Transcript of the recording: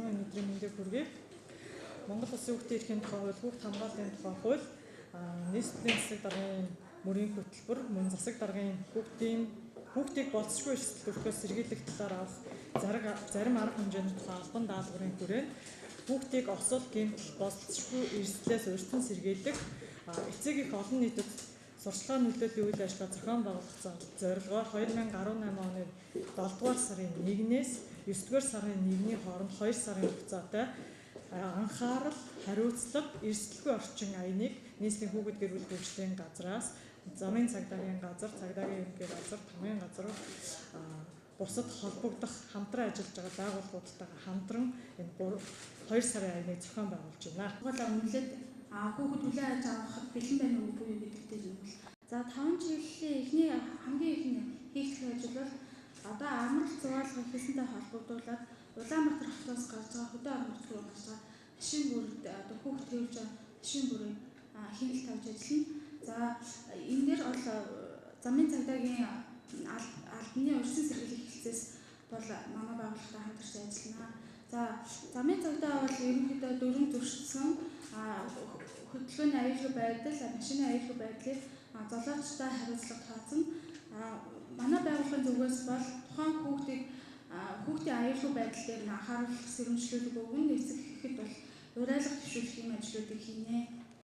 сайн өдрийн мэндийг хүргэе. Монгол Улсын хүүхдийн эрхийн тухай хууль, хүүхд хамгааллын тухай хууль, нийслэлийн засаг даргын мөрийн хөтөлбөр, мөн засаг даргын хүүхдийг болцсохгүй эрсдэлд өртгөөс сэргийлэх талаар авах зарим арга хэмжээний тухай албан даалгаврын хүрээнд хүүхдийг осол, гэмтэл, болцсохгүй эрсдлээс урьдчилан сэргийлэх, эцэг их олон нийтэд сурчлагын нөлөөллийн үйл ажиллагаа зохион байгуулах зорилгоор 2018 оны 7 дугаар сарын 1-ээс 9 дугаар сарын 1-ний хооронд 2 сарын хугацаатай анхаарал, хариуцлага, эрсдэлгүй орчин аяныг нийслэлийн хүүхэд гэр бүл хөгжлийн газраас замын цагдаагийн газар, цагдаагийн ерөнхий газар, томьёон газар, бусад холбогдох хамтран ажиллаж байгаа байгууллагуудтайгаа хамтран энэ 2 сарын аяныг зохион байгуулж байна. Гол үнэлээд хүүхэд хүлээн авч авахд бэлэн байна уу буюу гэдэгтэй юм бол. За 5 чиглэлийн хамгийн ихний хийх ажил бол одоо амралт зугаалгын хийсэнтэй холбогдуулаад Улаанбаатар хотоос гарч байгаа хөдөө амралт руу гарч байгаа машин бүрд одоо хүүхэд тавьж байгаа машин бүрийн хяналт тавьж ажиллана. За энэ дээр бол замын цагдаагийн албаны урьдчилан сэргийлэх хэлцээс бол манай байгууллагатай хамтарч ажиллана. За замын цагдаа бол ерөнхийдөө дөрвөн зөрчсөн хөдөлгөөний аюулгүй байдал, машины аюулгүй байдлыг золиочтой хариуцлага тооцно. Манай байгууллагын зүгээс бол тухайн хүүхдийн аюулгүй байдал дээр анхааруулах сэрэмжлүүлэг өгнө. Эцэг эхэд бол урайлах төвшүүлэх юм ажлуудыг хийнэ.